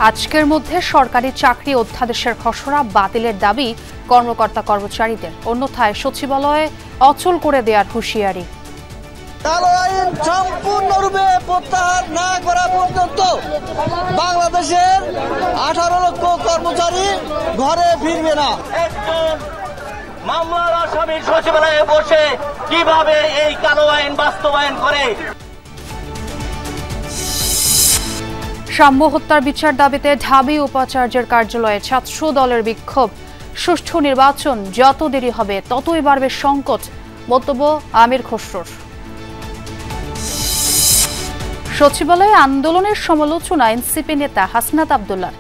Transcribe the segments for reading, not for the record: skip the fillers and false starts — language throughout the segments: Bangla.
আজকের মধ্যে সরকারি চাকরি অধ্যাদেশের খসড়া বাতিলের দাবি কর্মকর্তা কর্মচারীদের, অন্যথায় সচিবালয়ে অচল করে দেওয়ার হুঁশিয়ারি। কালো আইন সম্পূর্ণরূপে প্রত্যাহার না করা পর্যন্ত বাংলাদেশের 18 লক্ষ কর্মচারী ঘরে ফিরবে না। মামলার আসামি সচিবালয়ে বসে কিভাবে এই কালো আইন বাস্তবায়ন করে। সাম্য হত্যার বিচার দাবিতে ঢাবি উপাচার্যের কার্যালয়ে ছাত্র দলের বিক্ষোভ। সুষ্ঠু নির্বাচন যত দেরি হবে ততই বাড়বে সংকট, মন্তব্য আমির খসরুর। সচিবালয়ে আন্দোলনের সমালোচনা এনসিপি নেতা হাসনাত আব্দুল্লাহ।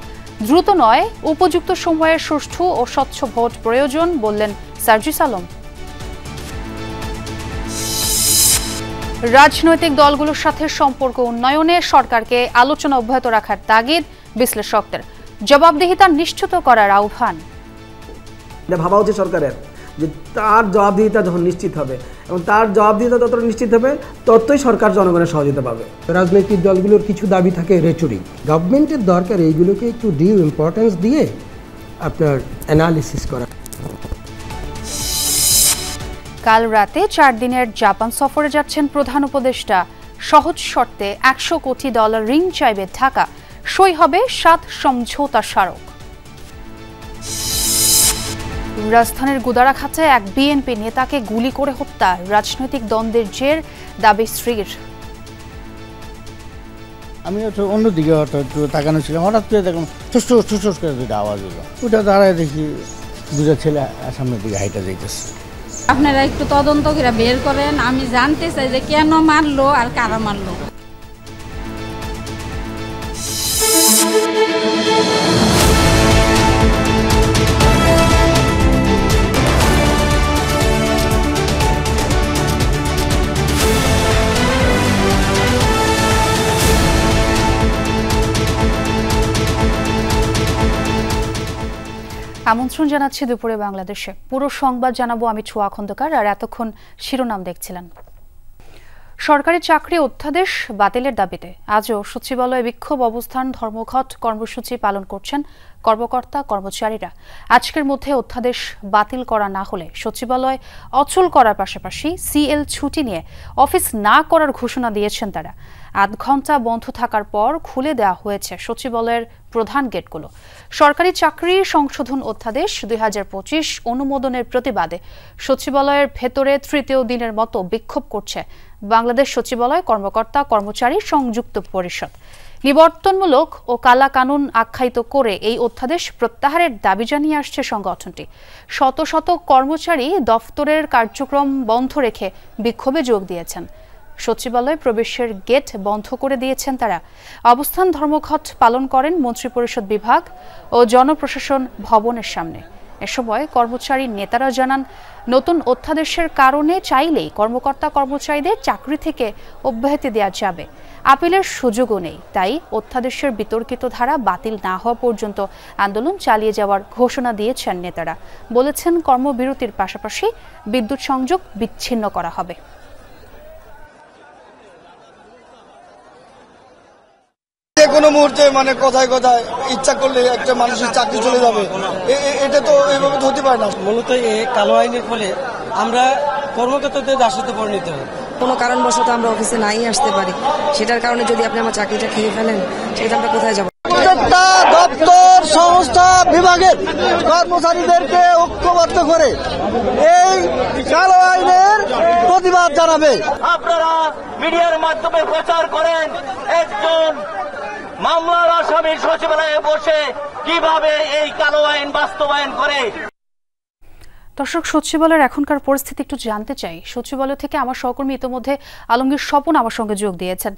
দ্রুত নয়, উপযুক্ত সময়ে সুষ্ঠু ও স্বচ্ছ ভোট প্রয়োজন বললেন সার্জিস আলম। রাজনৈতিক দলগুলোর সাথে সম্পর্ক উন্নয়নে সরকারকে আলোচনা অব্যাহত রাখার তাগিদ বিশ্লেষকদের, জবাবদিহিতা নিশ্চিত করার আহ্বান। ভাবা উচিত সরকারের যে তার জবাবদিহিতা যখন নিশ্চিত হবে এবং তার জবাবদিহিতা যত নিশ্চিত হবে ততই সরকার জনগণের সহযোগিতা পাবে। রাজনৈতিক দলগুলোর কিছু দাবি থাকে রেটরিক, গভর্নমেন্টের দরকার এইগুলোকে একটু ডিউ ইম্পর্টেন্স দিয়ে আপনার অ্যানালিসিস করা। কাল রাতে 4 দিনের জাপান সফরে যাচ্ছেন প্রধান উপদেষ্টা। সহজ শর্তে $100 কোটি ঋণ চাইবে ঢাকা, সই হবে 7 সমঝোতা স্মারক। রাজধানীর গুদারাঘাটে এক বিএনপি নেতাকে গুলি করে হত্যা, রাজনৈতিক দ্বন্দ্বের জের, দাবি স্ত্রীর। আমি অন্যদিকে একটু তাকানো ছিলাম, হঠাৎ করে দেখলাম ঠুস করে দুটো আওয়াজ হলো। ওটা দাঁড়ায় দেখি দুটো ছেলে সামনের দিকে হাইটা যাইতেছে। আপনারা একটু তদন্ত করে বের করেন, আমি জানতে চাই যে কেন মারলো আর কারা মারলো। আমন্ত্রণ জানাচ্ছি দুপুরে বাংলাদেশে। পুরো সংবাদ জানাবো আমি ছোয়া খন্দকার, আর এতক্ষণ শিরোনাম দেখছিলেন। সরকারি চাকরি অধ্যাদেশ বাতিলের দাবিতে আজও সচিবালয়ে বিক্ষোভ অবস্থান, ধর্মঘট কর্মসূচি পালন করছেন কর্মকর্তা কর্মচারীরা। আজকের মধ্যে অধ্যাদেশ বাতিল করা না হলে সচিবালয় অচল করার পাশাপাশি সিএল ছুটি নিয়ে অফিস না করার ঘোষণা দিয়েছেন তারা। 8 ঘন্টা বন্ধ থাকার পর খুলে দেওয়া হয়েছে সচিবালয়ের প্রধান গেটগুলো। সরকারি চাকরি সংশোধন অধ্যাদেশ 2025 অনুমোদনের প্রতিবাদে সচিবালয়ের ভেতরে তৃতীয় দিনের মতো বিক্ষোভ করছে বাংলাদেশ সচিবালয় কর্মকর্তা কর্মচারী সংযুক্ত পরিষদ। নিবর্তনমূলক ও কালা কানুন আখ্যায়িত করে এই অধ্যাদেশ প্রত্যাহারের দাবি জানিয়ে আসছে সংগঠনটি। শত শত কর্মচারী দফতরের কার্যক্রম বন্ধ রেখে বিক্ষোভে যোগ দিয়েছেন। সচিবালয় প্রবেশের গেট বন্ধ করে দিয়েছেন তারা। অবস্থান ধর্মঘট পালন করেন মন্ত্রিপরিষদ বিভাগ ও জনপ্রশাসন ভবনের সামনে। এ সময় কর্মচারী নেতারা জানান, নতুন অধ্যাদেশের কারণে চাইলেই কর্মকর্তা কর্মচারীদের চাকরি থেকে অব্যাহতি দেওয়া যাবে, আপিলের সুযোগও নেই। তাই অধ্যাদেশের বিতর্কিত ধারা বাতিল না হওয়া পর্যন্ত আন্দোলন চালিয়ে যাওয়ার ঘোষণা দিয়েছেন নেতারা। বলেছেন, কর্মবিরতির পাশাপাশি বিদ্যুৎ সংযোগ বিচ্ছিন্ন করা হবে। কোনো মুহূর্তে কথায় ইচ্ছা করলে একটা মানুষের চাকরি চলে যাবে, এটা তো এইভাবে হতে পারে না। মূলত এই কালো আইনের ফলে আমরা কর্মকর্তাদের দাসত্বে পরিণত হই। কোনো কারণবশত আমরা অফিসে নাই আসতে পারি, সেটার কারণে যদি আপনি আমার চাকরিটা খেয়ে ফেলেন, সেটা আমরা কোথায় যাব? প্রত্যেকটা দপ্তর সংস্থা বিভাগের কর্মচারীদেরকে ঐক্যবদ্ধ করে এই কালো আইনের প্রতিবাদ জানাবে। আপনারা মিডিয়ার মাধ্যমে প্রচার করেন একজন মামলার আসামি সচিবালয়ে বসে কিভাবে এই কালো আইন বাস্তবায়ন করে। দর্শক, সচিবালয়ের এখনকার পরিস্থিতি একটু জানতে চাই। সচিবালয় থেকে আমার সহকর্মী ইতিমধ্যে আলমগীর স্বপন আমার সঙ্গে যোগ দিয়েছেন।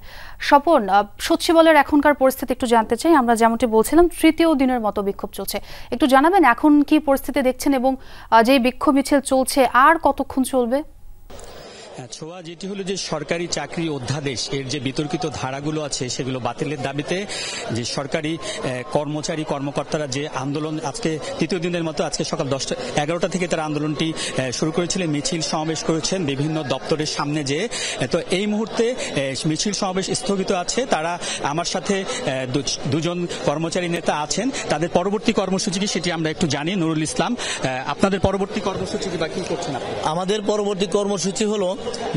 স্বপন, সচিবালয়ের এখনকার পরিস্থিতি একটু জানতে চাই। আমরা যেমনটি বলছিলাম, তৃতীয় দিনের মতো বিক্ষোভ চলছে, একটু জানাবেন এখন কি পরিস্থিতি দেখছেন এবং যে বিক্ষোভ মিছিল চলছে আর কতক্ষণ চলবে? ছোঁয়া, যেটি হলো যে সরকারি চাকরি অধ্যাদেশ এর যে বিতর্কিত ধারাগুলো আছে সেগুলো বাতিলের দাবিতে যে সরকারি কর্মচারী কর্মকর্তারা যে আন্দোলন আজকে তৃতীয় দিনের মতো আজকে সকাল 11টা থেকে তারা আন্দোলনটি শুরু করেছিলেন, মিছিল সমাবেশ করেছেন বিভিন্ন দপ্তরের সামনে যে। তো এই মুহূর্তে মিছিল সমাবেশ স্থগিত আছে। তারা আমার সাথে দুজন কর্মচারী নেতা আছেন, তাদের পরবর্তী কর্মসূচি কি সেটি আমরা একটু জানি। নুরুল ইসলাম, আপনাদের পরবর্তী কর্মসূচি বা কি করছেন? আমাদের পরবর্তী কর্মসূচি হলো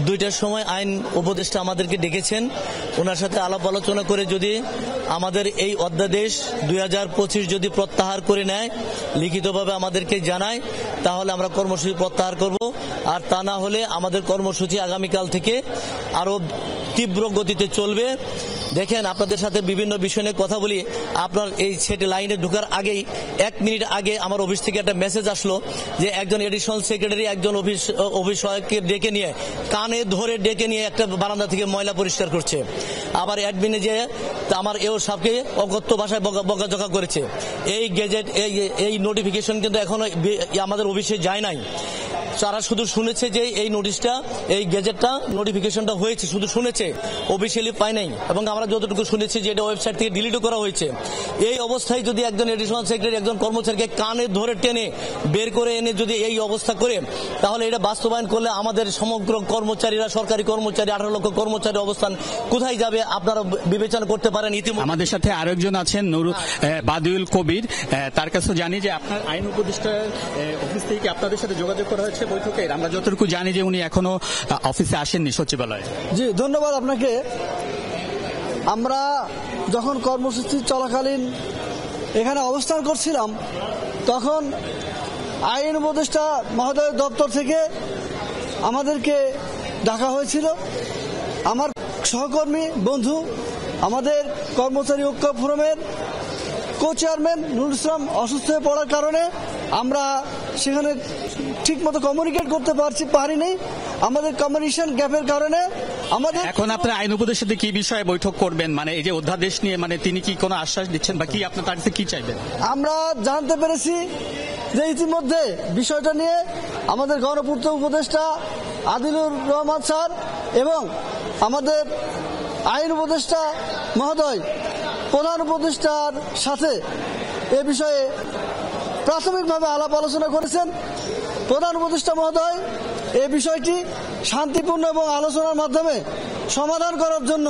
2টার সময় আইন উপদেষ্টা আমাদেরকে ডেকেছেন, ওনার সাথে আলাপ আলোচনা করে যদি আমাদের এই অধ্যাদেশ 2025 যদি প্রত্যাহার করে নেয়, লিখিতভাবে আমাদেরকে জানায়, তাহলে আমরা কর্মসূচি প্রত্যাহার করব। আর তা না হলে আমাদের কর্মসূচি আগামীকাল থেকে আরো তীব্র গতিতে চলবে। দেখেন, আপনাদের সাথে বিভিন্ন বিষয় নিয়ে কথা বলি। আপনার এই সেটে লাইনে ঢোকার আগেই 1 মিনিট আগে আমার অফিস থেকে একটা মেসেজ আসলো যে একজন এডিশনাল সেক্রেটারি একজন অফিস সহায়ককে ডেকে নিয়ে কানে ধরে ডেকে নিয়ে একটা বারান্দা থেকে ময়লা পরিষ্কার করছে। আবার অ্যাডমিনে যে আমার এও সাহেবকে অকথ্য ভাষায় বকাঝকা করেছে। এই গেজেট এই নোটিফিকেশন কিন্তু এখনো আমাদের অফিসে যায় নাই। তারা শুধু শুনেছে যে এই নোটিশটা, এই গেজেটটা, নোটিফিকেশনটা হয়েছে, শুধু শুনেছে, অফিসিয়ালি পায় নাই। এবং আমরা যতটুকু শুনেছি যে এটা ওয়েবসাইট থেকে ডিলিটও করা হয়েছে। এই অবস্থায় যদি একজন এডিশনাল সেক্রেটারি একজন কর্মচারীকে কানে ধরে টেনে বের করে এনে যদি এই অবস্থা করে, তাহলে এটা বাস্তবায়ন করলে আমাদের সমগ্র কর্মচারীরা, সরকারি কর্মচারী 18 লক্ষ কর্মচারী অবস্থান কোথায় যাবে আপনারা বিবেচনা করতে পারেন। ইতিমধ্যে আমাদের সাথে আরেকজন আছেন বাদিউল কবির, তার কাছে জানি যে আপনার আইন উপদেষ্টার অফিস থেকে আপনাদের সাথে যোগাযোগ করা হয়েছে বৈঠকে। আমরা যতটুকু জানি যে উনি এখনো অফিসে আসেননি সচিবালয়ে। জি, ধন্যবাদ আপনাকে। আমরা যখন কর্মসূচি চলাকালীন এখানে অবস্থান করছিলাম, তখন আইন উপদেষ্টা মহোদয়ের দপ্তর থেকে আমাদেরকে ডাকা হয়েছিল। আমার সহকর্মী বন্ধু, আমাদের কর্মচারী ঐক্য ফোরামের কো-চেয়ারম্যান নুরুল ইসলাম অসুস্থ হয়ে পড়ার কারণে আমরা সেখানে ঠিকমতো কমিউনিকেট করতে পারিনি। আমাদের কমিউনিকেশন গ্যাপের কারণে আমাদের। এখন আপনার আইন উপদেষ্টার সাথে কি বিষয়ে বৈঠক করবেন, মানে এই যে অধ্যাদেশ নিয়ে, মানে তিনি কি কোনো আশ্বাস দিচ্ছেন বা কি আপনার তার কাছে কি চাইবেন? আমরা জানতে পেরেছি যে ইতিমধ্যে বিষয়টা নিয়ে আমাদের গণপূর্ত উপদেষ্টা আদিলুর রহমান স্যার এবং আমাদের আইন উপদেষ্টা মহোদয় প্রধান উপদেষ্টার সাথে এ বিষয়ে প্রাথমিকভাবে আলাপ আলোচনা করেছেন। প্রধান উপদেষ্টা মহোদয় এই বিষয়টি শান্তিপূর্ণ এবং আলোচনার মাধ্যমে সমাধান করার জন্য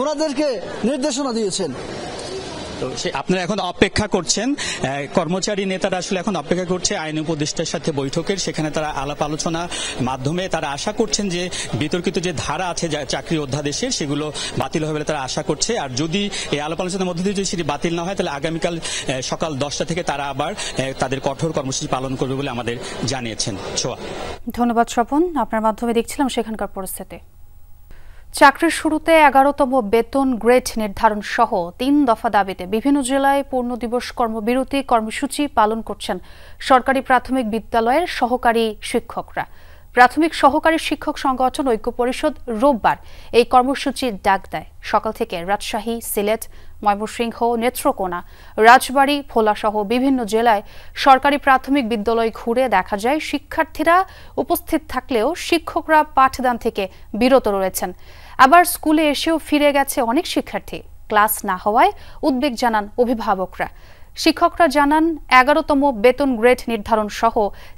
ওনাদেরকে নির্দেশনা দিয়েছেন। তো আপনারা এখন অপেক্ষা করছেন, কর্মচারী নেতারা আসলে এখন অপেক্ষা করছে আইন উপদেষ্টার সাথে বৈঠকের। সেখানে তারা আলাপ আলোচনার মাধ্যমে তারা আশা করছেন যে বিতর্কিত যে ধারা আছে চাকরি অধ্যাদেশের সেগুলো বাতিল হবে বলে তারা আশা করছে। আর যদি এই আলাপ আলোচনার মধ্যে দিয়ে যদি সেটি বাতিল না হয়, তাহলে আগামীকাল সকাল 10টা থেকে তারা আবার তাদের কঠোর কর্মসূচি পালন করবে বলে আমাদের জানিয়েছেন। ছোঁয়া, ধন্যবাদ স্বপন। আপনার মাধ্যমে দেখছিলাম সেখানকার পরিস্থিতি। চাকরির শুরুতে 11তম বেতন গ্রেড নির্ধারণ সহ 3 দফা দাবিতে বিভিন্ন জেলায় পূর্ণ দিবস কর্মবিরতি কর্মসূচি পালন করছেন সরকারি প্রাথমিক বিদ্যালয়ের সহকারী শিক্ষকরা। প্রাথমিক সহকারী শিক্ষক সংগঠন ঐক্য পরিষদ রোববার এই কর্মসূচির ডাক দেয়। সকাল থেকে রাজশাহী, সিলেট, ময়মনসিংহ, নেত্রকোনা, রাজবাড়ী, ভোলাসহ বিভিন্ন জেলায় সরকারি প্রাথমিক বিদ্যালয় ঘুরে দেখা যায় শিক্ষার্থীরা উপস্থিত থাকলেও শিক্ষকরা পাঠদান থেকে বিরত রয়েছেন। আবার স্কুলে এসেও ফিরে গেছে অনেক শিক্ষার্থী। ক্লাস না হওয়ায় উদ্বেগ জানান অভিভাবকরা। শিক্ষকরা জানান 11তম বেতন গ্রেড নির্ধারণ সহ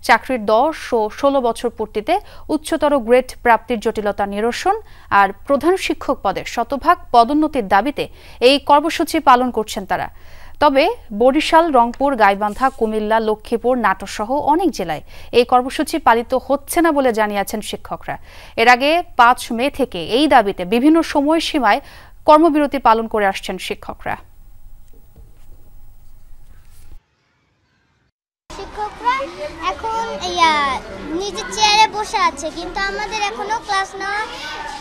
চাকরির 10 ও 16 বছর পূর্তিতে উচ্চতর গ্রেড প্রাপ্তির জটিলতা নিরসন আর প্রধান শিক্ষক পদে শতভাগ পদোন্নতির দাবিতে এই কর্মসূচি পালন করছেন তারা। তবে বরিশাল, রংপুর, গাইবান্ধা, কুমিল্লা, লক্ষ্মীপুর, নাটোর সহ অনেক জেলায় এই কর্মসূচি পালিত হচ্ছে না বলে জানিয়েছেন শিক্ষকরা। এর আগে 5 মে থেকে এই দাবিতে বিভিন্ন সময়সীমায় কর্মবিরতি পালন করে আসছেন শিক্ষকরা। শিক্ষকরা এখন নিজের চেয়ারে বসে আছে, কিন্তু আমাদের এখনো ক্লাস নেওয়ার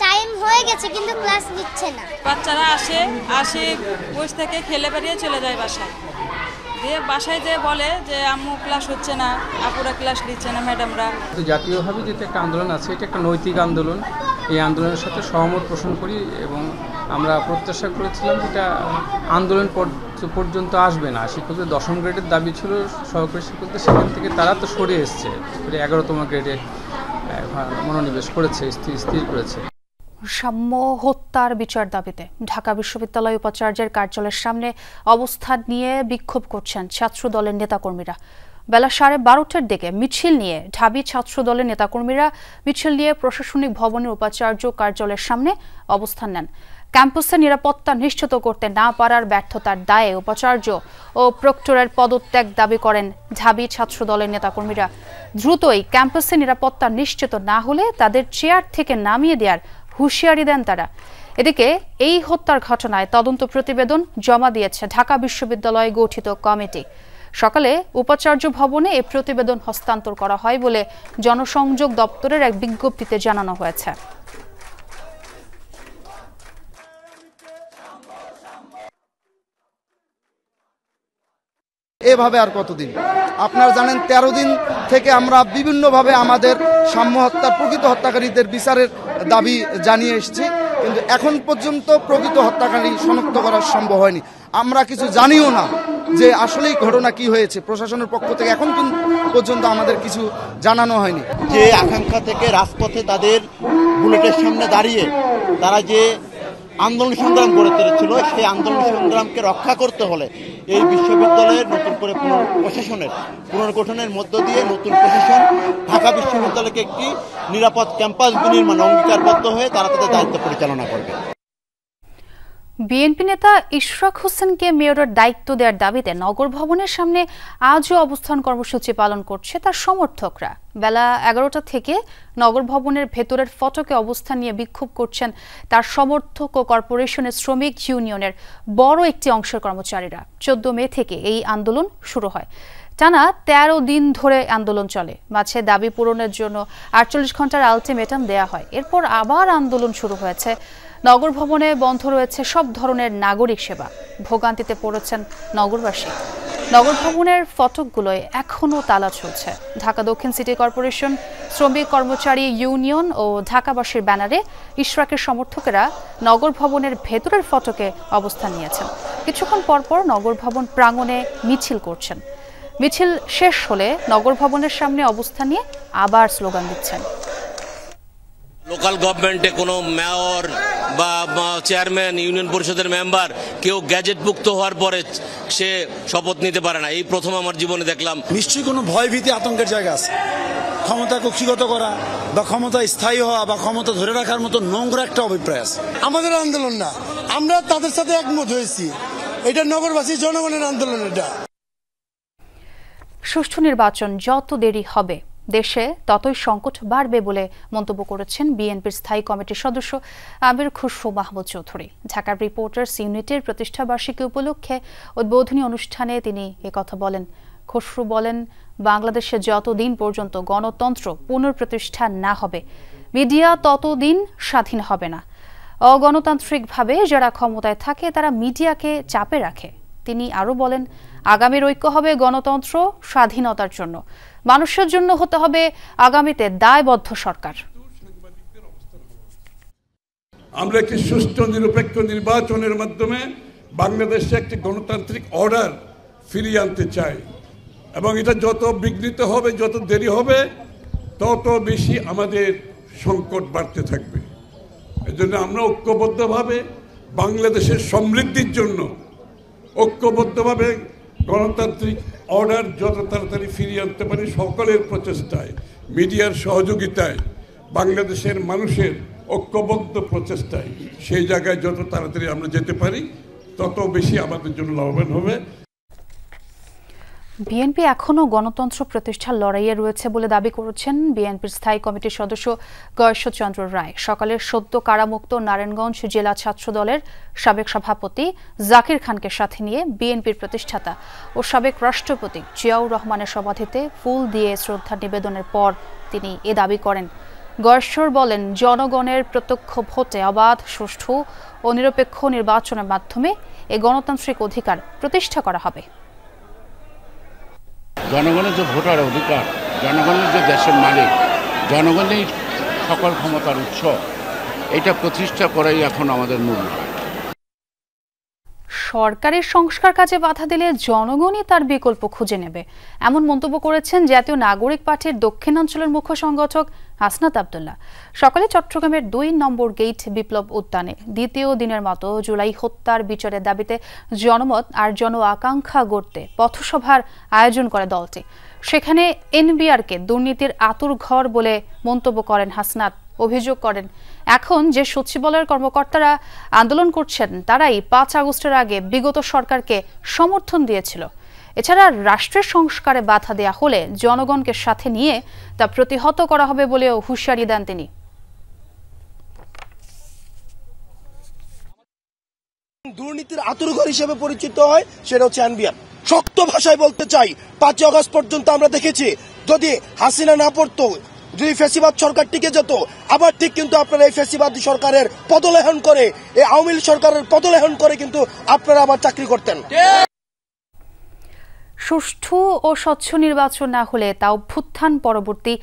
টাইম হয়ে গেছে, কিন্তু ক্লাস নিচ্ছে না। বাচ্চারা আসে বসে থেকে খেলে বেরিয়ে চলে যায় বাসায়, দিয়ে বাসায় যে বলে যে আম্মু ক্লাস হচ্ছে না, আপুরা ক্লাস নিচ্ছে না, ম্যাডামরা। জাতীয়ভাবে যেটা একটা আন্দোলন আছে, এটা একটা নৈতিক আন্দোলন। এই আন্দোলনের সাথে সহমত পোষণ করি এবং আমরা প্রত্যাশা করেছিলাম যেটা আন্দোলন পর্যন্ত আসবে না। শিক্ষকদের 10ম গ্রেডের দাবি ছিল সহকারী শিক্ষকদের, সেখান থেকে তারা তো সরে এসছে, 11তম গ্রেডে মনোনিবেশ করেছে, স্থির করেছে। সাম্য হত্যার বিচার দাবিতে ঢাকা বিশ্ববিদ্যালয় উপাচার্যের কার্যালয়ের সামনে অবস্থান নিয়ে বিক্ষোভ করছেন ছাত্র দলের নেতাকর্মীরা। বেলা 12:30টার দিকে মিছিল নিয়ে ঢাবি ছাত্র দলের নেতাকর্মীরা মিছিল নিয়ে প্রশাসনিক ভবনের উপাচার্য কার্যালয়ের সামনে অবস্থান নেন। ক্যাম্পাসে নিরাপত্তা নিশ্চিত করতে না পারার ব্যর্থতার দায়ে উপাচার্য ও প্রক্টরের পদত্যাগ দাবি করেন ঢাবি ছাত্র দলের নেতাকর্মীরা। দ্রুতই ক্যাম্পাসে নিরাপত্তা নিশ্চিত না হলে তাদের চেয়ার থেকে নামিয়ে দেওয়ার হুঁশিয়ারি দেন তারা। এদিকে এই হত্যার ঘটনায় তদন্ত প্রতিবেদন জমা দিয়েছে ঢাকা বিশ্ববিদ্যালয় গঠিত কমিটি। সকালে উপাচার্য ভবনে এই প্রতিবেদন হস্তান্তর করা হয় বলে জনসংযোগ দপ্তরের এক বিজ্ঞপ্তিতে জানানো হয়েছে। এভাবে আর কতদিন? আপনারা জানেন 13 দিন থেকে আমরা বিভিন্নভাবে আমাদের সাম্য হত্যার প্রকৃত হত্যাকারীদের বিচারের দাবি জানিয়ে এসেছি, কিন্তু এখন পর্যন্ত প্রকৃত হত্যাকারী শনাক্ত করা সম্ভব হয়নি। আমরা কিছু জানিও না যে আসলেই ঘটনা কি হয়েছে। প্রশাসনের পক্ষ থেকে এখন পর্যন্ত আমাদের কিছু জানানো হয়নি। যে আকাঙ্ক্ষা থেকে রাজপথে তাদের বুলেটের সামনে দাঁড়িয়ে তারা যে আন্দোলন সংগ্রাম গড়ে তুলেছিল, সেই আন্দোলন সংগ্রামকে রক্ষা করতে হলে এই বিশ্ববিদ্যালয়ের নতুন করে পুনর্গঠনের মধ্য দিয়ে নতুন প্রশাসন ঢাকা বিশ্ববিদ্যালয়কে একটি নিরাপদ ক্যাম্পাস বিনির্মাণে অঙ্গীকারবদ্ধ হয়ে তারা তাদের দায়িত্ব পরিচালনা করবে। বিএনপি নেতা ইশরাক হোসেনকে মেয়রের দায়িত্ব দেওয়ার দাবিতে নগর ভবনের সামনে আজও অবস্থান কর্মসূচি পালন করছে তার সমর্থকরা। বেলা 11টা থেকে নগর ভবনের ভেতরের ফটকে অবস্থান নিয়ে বিক্ষোভ করছেন তার সমর্থক ও কর্পোরেশনের শ্রমিক ইউনিয়নের বড় একটি অংশের কর্মচারীরা। 14 মে থেকে এই আন্দোলন শুরু হয়। টানা 13 দিন ধরে আন্দোলন চলে। মাঝে দাবি পূরণের জন্য 48 ঘন্টার আলটিমেটাম দেয়া হয়। এরপর আবার আন্দোলন শুরু হয়েছে। নগর ভবনে বন্ধ রয়েছে সব ধরনের নাগরিক সেবা। ভোগান্তিতে পড়েছেন নগরবাসী। নগর ভবনের ফটকগুলোয় এখনও তালা চলছে। ঢাকা দক্ষিণ সিটি কর্পোরেশন, শ্রমিক কর্মচারী ইউনিয়ন ও ঢাকাবাসীর ব্যানারে ইশরাকের সমর্থকেরা নগর ভবনের ভেতরের ফটকে অবস্থান নিয়েছেন। কিছুক্ষণ পরপর নগর ভবন প্রাঙ্গণে মিছিল করছেন। মিছিল শেষ হলে নগর ভবনের সামনে অবস্থান নিয়ে আবার স্লোগান দিচ্ছেন। লোকাল গভর্নমেন্টে কোনো মেয়র বা চেয়ারম্যান, ইউনিয়ন পরিষদের মেম্বার কেউ গ্যাজেটভুক্ত হওয়ার পরে সে শপথ নিতে পারে না। এই প্রথম আমার জীবনে দেখলাম। নিশ্চয়ই কোনো ভয় ভীতি আতঙ্কের জায়গা আছে। ক্ষমতা কক্ষিগত করা বা ক্ষমতা স্থায়ী হওয়া বা ক্ষমতা ধরে রাখার মতো নোংরা একটা অভিপ্রায় আছে। আমাদের আন্দোলন না, আমরা তাদের সাথে একমত হয়েছি। এটা নগরবাসী জনগণের আন্দোলন। এটা সুষ্ঠু নির্বাচন যত দেরি হবে দেশে ততই সংকট বাড়বে বলে মন্তব্য করেছেন বিএনপির স্থায়ী কমিটির সদস্য আমির খুসরো মাহমুদ চৌধুরী। ঢাকার রিপোর্টার্স ইউনিটের প্রতিষ্ঠা বার্ষিকী উপলক্ষে উদ্বোধনী অনুষ্ঠানে তিনি একথা বলেন। খুসরো বলেন, বাংলাদেশে যতদিন পর্যন্ত গণতন্ত্র পুনঃপ্রতিষ্ঠা না হবে, মিডিয়া ততদিন স্বাধীন হবে না। অগণতান্ত্রিকভাবে যারা ক্ষমতায় থাকে তারা মিডিয়াকে চাপে রাখে। তিনি আরও বলেন, আগামীর ঐক্য হবে গণতন্ত্র স্বাধীনতার জন্য, মানুষের জন্য হতে হবে আগামীতে দায়বদ্ধ সরকার। আমরা একটি সুষ্ঠু নিরপেক্ষ নির্বাচনের মাধ্যমে বাংলাদেশে একটি গণতান্ত্রিক অর্ডার ফিরিয়ে আনতে চাই, এবং এটা যত বিঘ্নিত হবে, যত দেরি হবে, তত বেশি আমাদের সংকট বাড়তে থাকবে। এজন্য আমরা ঐক্যবদ্ধভাবে বাংলাদেশের সমৃদ্ধির জন্য ঐক্যবদ্ধভাবে গণতান্ত্রিক অর্ডার যত তাড়াতাড়ি ফিরিয়ে আনতে পারি, সকলের প্রচেষ্টায়, মিডিয়ার সহযোগিতায়, বাংলাদেশের মানুষের ঐক্যবদ্ধ প্রচেষ্টায় সেই জায়গায় যত তাড়াতাড়ি আমরা যেতে পারি তত বেশি আমাদের জন্য লাভবান হবে। বিএনপি এখনও গণতন্ত্র প্রতিষ্ঠার লড়াইয়ে রয়েছে বলে দাবি করেছেন বিএনপির স্থায়ী কমিটির সদস্য গয়েশ্বরচন্দ্র রায়। সকালে সদ্য কারামুক্ত নারায়ণগঞ্জ জেলা ছাত্র দলের সাবেক সভাপতি জাকির খানকে সাথে নিয়ে বিএনপির প্রতিষ্ঠাতা ও সাবেক রাষ্ট্রপতি জিয়াউর রহমানের সমাধিতে ফুল দিয়ে শ্রদ্ধা নিবেদনের পর তিনি এ দাবি করেন। গয়েশ্বর বলেন, জনগণের প্রত্যক্ষ ভোটে অবাধ, সুষ্ঠু ও নিরপেক্ষ নির্বাচনের মাধ্যমে এই গণতান্ত্রিক অধিকার প্রতিষ্ঠা করা হবে। জনগণের যে ভোটার অধিকার, জনগণের যে দেশের মালিক, জনগণের সকল ক্ষমতার উৎস, এটা প্রতিষ্ঠা করাই এখন আমাদের মূল। সরকারের সংস্কার কাজে বাধা দিলে জনগণই তার বিকল্প খুঁজে নেবে, এমন মন্তব্য করেছেন জাতীয় নাগরিক পার্টির দক্ষিণাঞ্চলের মুখ্য সংগঠক হাসনাত আব্দুল্লাহ। সকালে চট্টগ্রামের ২ নম্বর গেট বিপ্লব উদ্যানে দ্বিতীয় দিনের মতো জুলাই হত্যার বিচারের দাবিতে জনমত আর জন আকাঙ্ক্ষা গড়তে পথসভার আয়োজন করে দলটি। সেখানে এনবিআরকে দুর্নীতির আঁতুড়ঘর বলে মন্তব্য করেন হাসনাত। অভিযোগ করেন, এখন যে সচিবালয়ের কর্মকর্তারা আন্দোলন করছেন তারাই ৫ আগস্টের আগে বিগত সরকারকে সমর্থন দিয়েছিল। এছাড়া রাষ্ট্রের সংস্কারে বাধা দেয়া হলে জনগণকে সাথে নিয়ে তা প্রতিহত করা হবে বলেও হুঁশিয়ারি দেন তিনি। দুর্নীতির আঁতুড়ঘর হিসেবে পরিচিত হয় সেটা হচ্ছে এনবিআর। শক্ত ভাষায় বলতে চাই, ৫ আগস্ট পর্যন্ত আমরা দেখেছি যদি হাসিনা না পড়তো, যদি ফ্যাসিবাদ সরকার টিকে যেত, আবার ঠিক কিন্তু আপনারা এই ফ্যাসিবাদী সরকারের পদলেহন করে, এই আওয়ামী লীগ সরকারের পদলেহন করে কিন্তু আপনারা আবার চাকরি করতেন। সুষ্ঠু ও স্বচ্ছ নির্বাচন না হলে তা অভ্যুত্থান পরবর্তী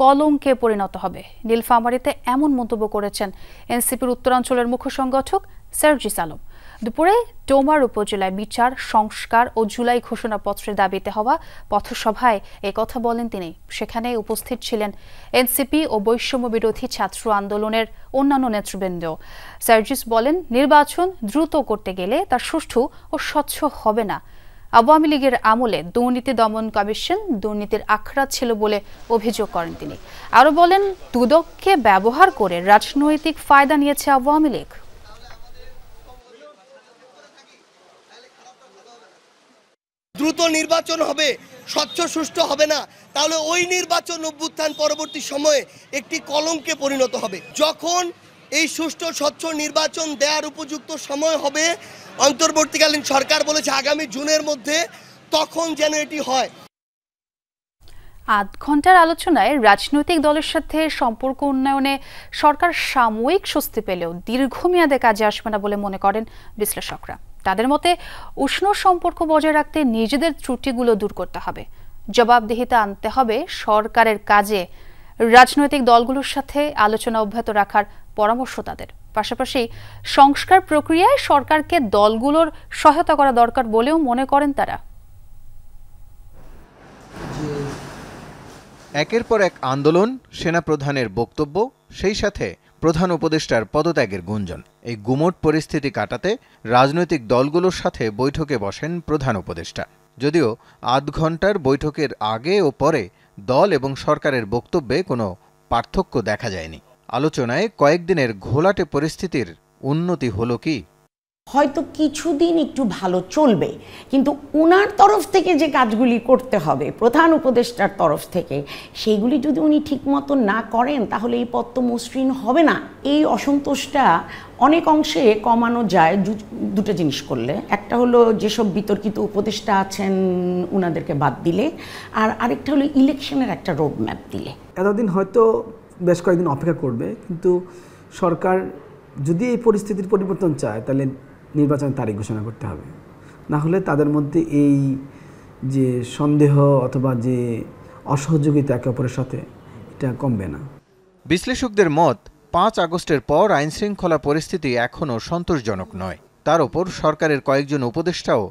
কলঙ্কে পরিণত হবে। নীলফামারীতে এমন মন্তব্য করেছেন এনসিপির উত্তরাঞ্চলের মুখ্য সংগঠক সার্জিস আলম। দুপুরে ডোমার উপজেলায় বিচার সংস্কার ও জুলাই ঘোষণাপত্রের দাবিতে হওয়া পথসভায় কথা বলেন তিনি। সেখানে উপস্থিত ছিলেন এনসিপি ও বৈষম্য বিরোধী ছাত্র আন্দোলনের অন্যান্য নেতৃবৃন্দ। সার্জিস বলেন, নির্বাচন দ্রুত করতে গেলে তা সুষ্ঠু ও স্বচ্ছ হবে না। আওয়ামী লীগের আমলে দুর্নীতি দমন কমিশন দুর্নীতির আখড়া ছিল বলে অভিযোগ করেন তিনি। আরও বলেন, দুদককে ব্যবহার করে রাজনৈতিক ফায়দা নিয়েছে আওয়ামী লীগ। দ্রুত নির্বাচন হবে, স্বচ্ছ সুষ্ঠু হবে না, তাহলে ওই নির্বাচন অভ্যুত্থান পরবর্তী সময়ে একটি কলঙ্কে পরিণত হবে। যখন এই সুষ্ঠু স্বচ্ছ নির্বাচন দেওয়ার উপযুক্ত সময় হবে, অন্তর্বর্তীকালীন সরকার বলেছে আগামী জুনের মধ্যে, তখন যেন এটি হয়। আধ ঘন্টার আলোচনায় রাজনৈতিক দলের সাথে সম্পর্ক উন্নয়নে সরকার সাময়িক স্বস্তি পেলেও দীর্ঘমেয়াদে কাজে আসবে না বলে মনে করেন বিশ্লেষকরা। তাদের মতে উষ্ণ সম্পর্ক বজায় রাখতে নিজেদের ত্রুটিগুলো দূর করতে হবে, জবাবদিহিতা আনতে হবে সরকারের কাজে। রাজনৈতিক দলগুলোর সাথে আলোচনা অব্যাহত রাখার পরামর্শ তাদের। পাশাপাশি সংস্কার প্রক্রিয়ায় সরকারকে দলগুলোর সহায়তা করা দরকার বলেও মনে করেন তারা। একের পর এক আন্দোলন, সেনাপ্রধানের বক্তব্য, সেই সাথে প্রধান উপদেষ্টার পদত্যাগের গুঞ্জন। এই গুমোট পরিস্থিতি কাটাতে রাজনৈতিক দলগুলোর সাথে বৈঠকে বসেন প্রধান উপদেষ্টা। যদিও আধ ঘন্টার বৈঠকের আগে ও পরে দল এবং সরকারের বক্তব্যে কোনো পার্থক্য দেখা যায়নি। আলোচনায় কয়েকদিনের ঘোলাটে পরিস্থিতির উন্নতি হলো কি? হয়তো কিছুদিন একটু ভালো চলবে, কিন্তু ওনার তরফ থেকে যে কাজগুলি করতে হবে প্রধান উপদেষ্টার তরফ থেকে, সেইগুলি যদি উনি ঠিকমতো না করেন তাহলে এই পথ তো মসৃণ হবে না। এই অসন্তোষটা অনেক অংশে কমানো যায় দুটো জিনিস করলে। একটা হলো যেসব বিতর্কিত উপদেষ্টা আছেন ওনাদেরকে বাদ দিলে, আর আরেকটা হলো ইলেকশনের একটা রোড ম্যাপ দিলে। এতদিন হয়তো বেশ কয়েকদিন অপেক্ষা করবে, কিন্তু সরকার যদি এই পরিস্থিতির পরিবর্তন চায় তাহলে নির্বাচনের তারিখ ঘোষণা করতে হবে, না হলে তাদের মধ্যে এই যে সন্দেহ অথবা যে অসহযোগিতা একে অপরের সাথে, এটা কমবে না। বিশ্লেষকদের মত, ৫ আগস্টের পর আইনশৃঙ্খলা পরিস্থিতি এখনও সন্তোষজনক নয়। তার ওপর সরকারের কয়েকজন উপদেষ্টাও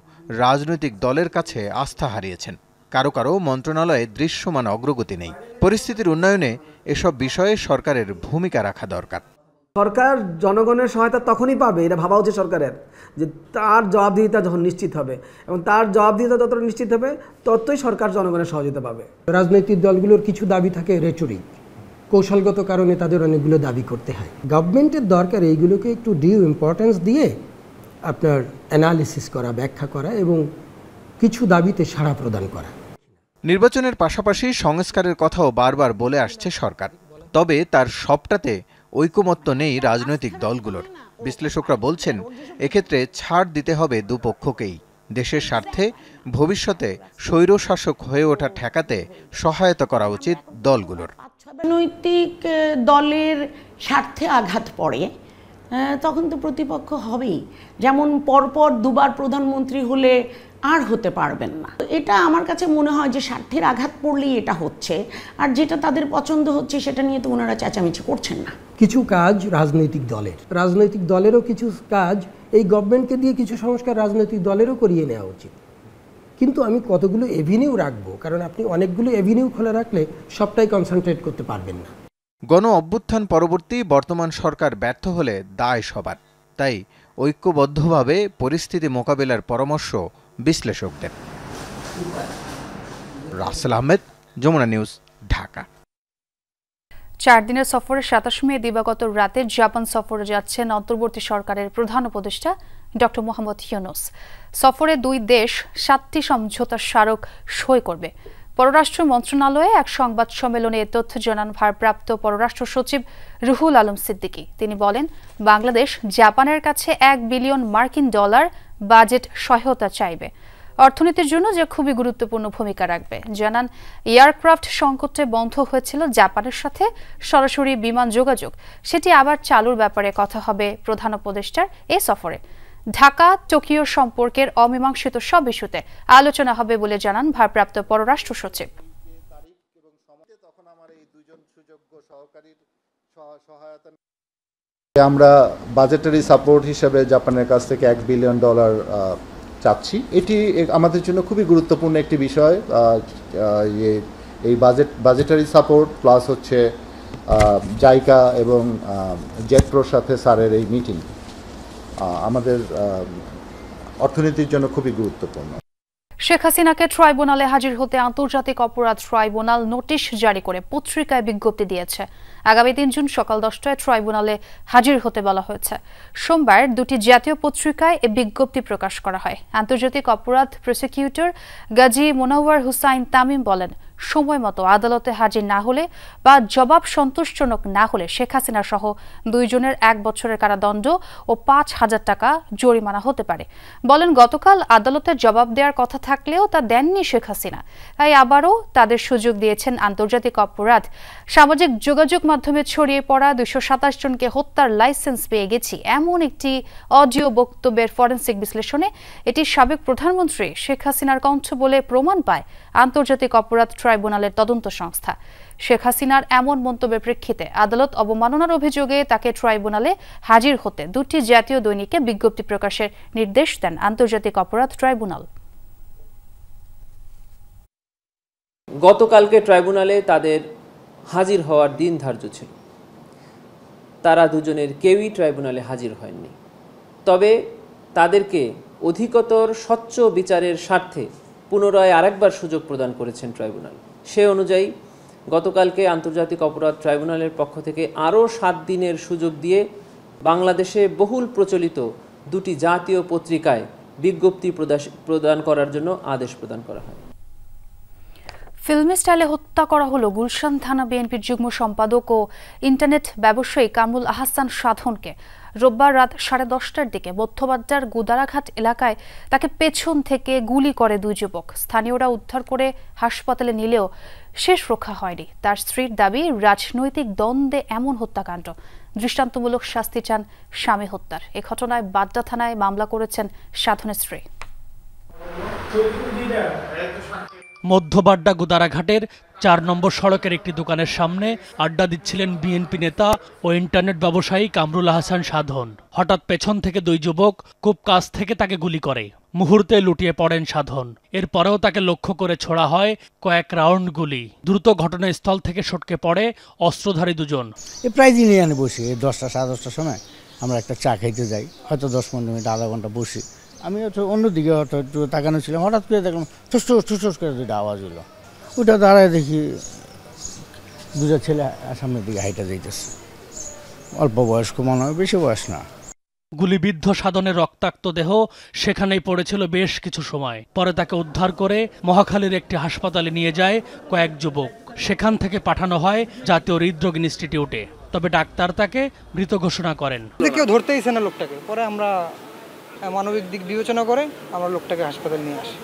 রাজনৈতিক দলের কাছে আস্থা হারিয়েছেন। কারো কারো মন্ত্রণালয়ে দৃশ্যমান অগ্রগতি নেই। পরিস্থিতির উন্নয়নে এসব বিষয়ে সরকারের ভূমিকা রাখা দরকার। সরকার জনগণের সহায়তা তখনই পাবে, এটা ভাবা উচিত সরকারের, যে তার জবাবদিহিতা যখন নিশ্চিত হবে, এবং তার জবাবদিহিতা যতটা নিশ্চিত হবে ততই সরকার জনগণের সহযোগিতা পাবে। রাজনৈতিক দলগুলোর কিছু দাবি থাকে রেটরিক, কৌশলগত কারণে তাদের অনেকগুলো দাবি করতে হয়। গভর্নমেন্টের দরকার এইগুলোকে একটু ডিউ ইম্পর্টেন্স দিয়ে আপনার অ্যানালিসিস করা, ব্যাখ্যা করা এবং কিছু দাবিতে সাড়া প্রদান করা। নির্বাচনের পাশাপাশি সংস্কারের কথাও বারবার বলে আসছে সরকার, তবে তার সবটাতে ঐকমত্য নেই রাজনৈতিক দলগুলোর। বিশ্লেষকরা বলছেন, এক্ষেত্রে ছাড় দিতে হবে দুপক্ষকেই। দেশের স্বার্থে ভবিষ্যতে স্বৈরশাসক হয়ে ওঠা ঠেকাতে সহায়তা করা উচিত দলগুলোর। রাজনৈতিক দলের স্বার্থে আঘাত পড়ে তখন তো প্রতিপক্ষ হবেই। যেমন পরপর দুবার প্রধানমন্ত্রী হলে আর হতে পারবেন না। এটা আমার কাছে মনে হয় যে স্বার্থের আঘাত পড়লেই এটা হচ্ছে, আর যেটা তাদের পছন্দ হচ্ছে সেটা নিয়ে তো ওনারা চেঁচামেচি করছেন না। কিছু কাজ রাজনৈতিক দলেরও কিছু কাজ এই গভর্নমেন্টকে দিয়ে কিছু সংস্কার রাজনৈতিক দলেরও করিয়ে নেওয়া উচিত। কিন্তু আমি কতগুলো এভিনিউ রাখবো, কারণ আপনি অনেকগুলো এভিনিউ খোলা রাখলে সবটাই কনসেন্ট্রেট করতে পারবেন না। গণ অভ্যুত্থান পরবর্তী বর্তমান সরকার ব্যর্থ হলে দায় সবার, তাই ঐক্যবদ্ধভাবে পরিস্থিতি মোকাবিলার পরামর্শ বিশ্লেষকদের। রাসেল আহমেদ, যমুনা নিউজ, ঢাকা। 4 দিনের সফরে 27 মে দিবাগত রাতে জাপান সফরে যাচ্ছেন অন্তর্বর্তী সরকারের প্রধান উপদেষ্টা ডক্টর মোহাম্মদ ইউনূস। সফরে 2 দেশ 7টি সমঝোতা স্মারক সই করবে। পররাষ্ট্র মন্ত্রণালয়ে এক সংবাদ সম্মেলনে এ তথ্য জানান ভারপ্রাপ্ত পররাষ্ট্র সচিব রুহুল আলম সিদ্দিকী। তিনি বলেন, বাংলাদেশ জাপানের কাছে $1 বিলিয়ন বাজেট সহায়তা চাইবে। অর্থনীতির জন্য যে খুবই গুরুত্বপূর্ণ ভূমিকা রাখবে। জানান, এয়ারক্রাফট সংকটে বন্ধ হয়েছিল জাপানের সাথে সরাসরি বিমান যোগাযোগ, সেটি আবার চালুর ব্যাপারে কথা হবে প্রধান উপদেষ্টার এই সফরে। ঢাকা টোকিও সম্পর্কের অমীমাংসিত সব ইস্যুতে আলোচনা হবে বলে জানান ভারপ্রাপ্ত পররাষ্ট্র সচিব। আমরা বাজেটারি সাপোর্ট হিসেবে জাপানের কাছ থেকে $1 বিলিয়ন চাচ্ছি। এটি আমাদের জন্য খুবই গুরুত্বপূর্ণ একটি বিষয়। এই বাজেটারি সাপোর্ট প্লাস হচ্ছে জাইকা এবং জেটপ্রোর সাথে স্যারের এই মিটিং আমাদের অর্থনীতির জন্য খুবই গুরুত্বপূর্ণ। শেখ হাসিনাকে ট্রাইব্যুনালে হাজির হতে আন্তর্জাতিক অপরাধ ট্রাইব্যুনাল নোটিশ জারি করে পত্রিকায় বিজ্ঞপ্তি দিয়েছে। আগামী 3 জুন সকাল 10টায় ট্রাইব্যুনালে হাজির হতে বলা হয়েছে। সোমবার 2টি জাতীয় পত্রিকায় এ বিজ্ঞপ্তি প্রকাশ করা হয়। আন্তর্জাতিক অপরাধ প্রসিকিউটর গাজী মোনাওয়ার হুসাইন তামিম বলেন, সময় মতো আদালতে হাজির না হলে বা জবাব সন্তোষজনক না হলে শেখ হাসিনা সহ 2 জনের 1 বছরের কারাদণ্ড ও 5,000 টাকা জরিমানা হতে পারে। বলেন, গতকাল আদালতে জবাব দেওয়ার কথা থাকলেও তা দেননি শেখ হাসিনা, তাই আবারও তাদের সুযোগ দিয়েছেন আন্তর্জাতিক অপরাধ। সামাজিক যোগাযোগ মাধ্যমে ছড়িয়ে পড়া 227 জনকে হত্যার লাইসেন্স পেয়ে গেছি এমন একটি অডিও বক্তব্যের ফরেনসিক বিশ্লেষণে এটি সাবেক প্রধানমন্ত্রী শেখ হাসিনার কণ্ঠ বলে প্রমাণ পায় আন্তর্জাতিক অপরাধ ট্রাইব্যুনালের তদন্ত সংস্থা। শেখ হাসিনার এমন মন্তব্যের প্রেক্ষিতে আদালত অবমাননার অভিযোগে তাকে ট্রাইব্যুনালে হাজির হতে 2টি জাতীয় দৈনিকে বিজ্ঞপ্তি প্রকাশের নির্দেশ দেন আন্তর্জাতিক অপরাধ ট্রাইব্যুনাল। গতকালকে ট্রাইব্যুনালে তাদের হাজির হওয়ার দিন ধার্য ছিল। তারা দুজনের কেউই ট্রাইব্যুনালে হাজির হয়নি। তবে তাদেরকে অধিকতর স্বচ্ছ বিচারের স্বার্থে পুনরায় আরেকবার সুযোগ প্রদান করেছেন ট্রাইব্যুনাল। সে অনুযায়ী গতকালকে আন্তর্জাতিক অপরাধ ট্রাইব্যুনালের পক্ষ থেকে আরও 7 দিনের সুযোগ দিয়ে বাংলাদেশে বহুল প্রচলিত 2টি জাতীয় পত্রিকায় বিজ্ঞপ্তি প্রদান করার জন্য আদেশ প্রদান করা হয়। ফিল্মি স্টাইলে হত্যা করা হলো গুলশান থানা বিএনপির যুগ্ম সম্পাদক ও ইন্টারনেট ব্যবসায়ী কামরুল আহসান সাধনকে। রোববার রাত 10:30টার দিকে মধ্যবাড্ডার গুদারাঘাট এলাকায় তাকে পেছন থেকে গুলি করে 2 যুবক। স্থানীয়রা উদ্ধার করে হাসপাতালে নিলেও শেষ রক্ষা হয়নি। তার স্ত্রীর দাবি, রাজনৈতিক দ্বন্দ্বে এমন হত্যাকাণ্ড, দৃষ্টান্তমূলক শাস্তি চান স্বামী হত্যার। এ ঘটনায় বাড্ডা থানায় মামলা করেছেন সাধনের স্ত্রী। মধ্যবাড্ডা গুদারাঘাটের 4 নম্বর সড়কের একটি দোকানের সামনে আড্ডা দিচ্ছিলেন বিএনপি নেতা ও ইন্টারনেট ব্যবসায়ী কামরুল আহসান সাধন। হঠাৎ পেছন থেকে 2 যুবক খুব কাছ থেকে তাকে গুলি করে। মুহূর্তে লুটিয়ে পড়েন সাধন। এরপরেও তাকে লক্ষ্য করে ছোড়া হয় কয়েক রাউন্ড গুলি। দ্রুত ঘটনাস্থল থেকে সটকে পড়ে অস্ত্রধারী 2 জন। প্রায় দিনই আমি বসি 10টা 10:30টার সময় আমরা একটা চা খাইতে যাই, হয়তো 10-15 মিনিট আধা ঘন্টা বসি। আমি হয়তো অন্যদিকে হয়তো একটু তাকানো ছিলাম, হঠাৎ করে দেখলাম ঠুস করে 2টা আওয়াজ হলো। ওটা দাঁড়ায় দেখি 2টা ছেলে সামনের দিকে হাইটা যাইতেছে। অল্প বয়স্ক মনে হয়, বেশি বয়স না। গুলিবিদ্ধ সাধনের রক্তাক্ত দেহ সেখানেই পড়েছিল বেশ কিছু সময়। পরে তাকে উদ্ধার করে মহাখালীর একটি হাসপাতালে নিয়ে যায় কয়েক যুবক। সেখান থেকে পাঠানো হয় জাতীয় হৃদরোগ ইনস্টিটিউটে। তবে ডাক্তার তাকে মৃত ঘোষণা করেন। কেউ ধরতেইছে না লোকটাকে। পরে আমরা মানবিক দিক বিবেচনা করে আমরা লোকটাকে হাসপাতালে নিয়ে আসি।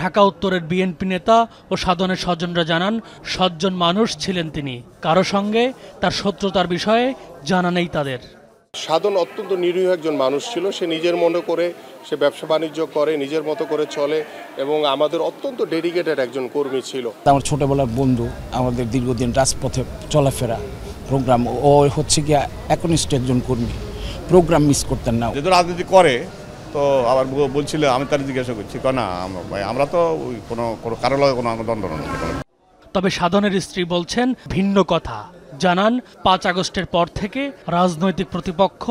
ঢাকা উত্তরের বিএনপি নেতা ও সাধনের স্বজনরা জানান, সজ্জন মানুষ ছিলেন তিনি। কারো সঙ্গে তার শত্রুতার বিষয়ে জানা নেই তাদের। সাধন অত্যন্ত নিরীহ একজন মানুষ ছিল, সে নিজের মনে করে সে ব্যবসা বাণিজ্য করে, নিজের মতো করে চলে এবং আমাদের অত্যন্ত ডেডিকেটেড একজন কর্মী ছিল। আমার ছোটবেলার বন্ধু, আমাদের দীর্ঘদিন রাজপথে চলাফেরা, প্রোগ্রাম, ও হচ্ছে গিয়া একনিষ্ঠ একজন কর্মী, প্রোগ্রাম মিস করতেন না। যেহেতু রাজনীতি করে তো আবার বলছিল, আমি তার জিজ্ঞাসা করছি না ভাই আমরা তো কোনো কারো লগে কোনো দ্বন্দ্ব নেই। তবে সাধনের স্ত্রী বলছেন ভিন্ন কথা। জানান 5 আগস্টের পর থেকে রাজনৈতিক প্রতিপক্ষ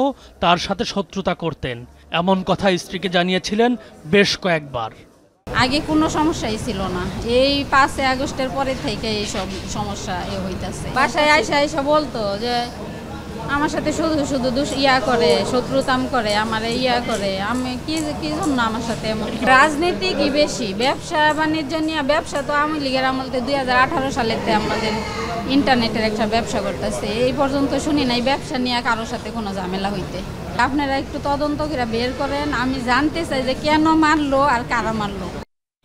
তার সাথে শত্রুতা করতেন, এমন কথা স্ত্রীকে জানিয়েছিলেন বেশ কয়েকবার। আগে কোনো সমস্যাই ছিল না, এই 5 আগস্টের পরে থেকে এই সব সমস্যা হইতাছে। বাসায় আইসা বলতো যে আমার সাথে শুধু শুধু করে, শত্রুতাম করে, আমার করে, আমি কি জন্য আমার সাথে এমন। রাজনীতি কি বেশি, ব্যবসা বাণিজ্য নিয়ে, ব্যবসা তো আওয়ামী লীগের আমলতে 2018 সালেতে আমাদের ইন্টারনেটের একটা ব্যবসা করতেছে, এই পর্যন্ত শুনি নাই ব্যবসা নিয়ে কারোর সাথে কোনো ঝামেলা হইতে। আপনারা একটু তদন্ত করে বের করেন, আমি জানতে চাই যে কেন মারলো আর কারা মারলো।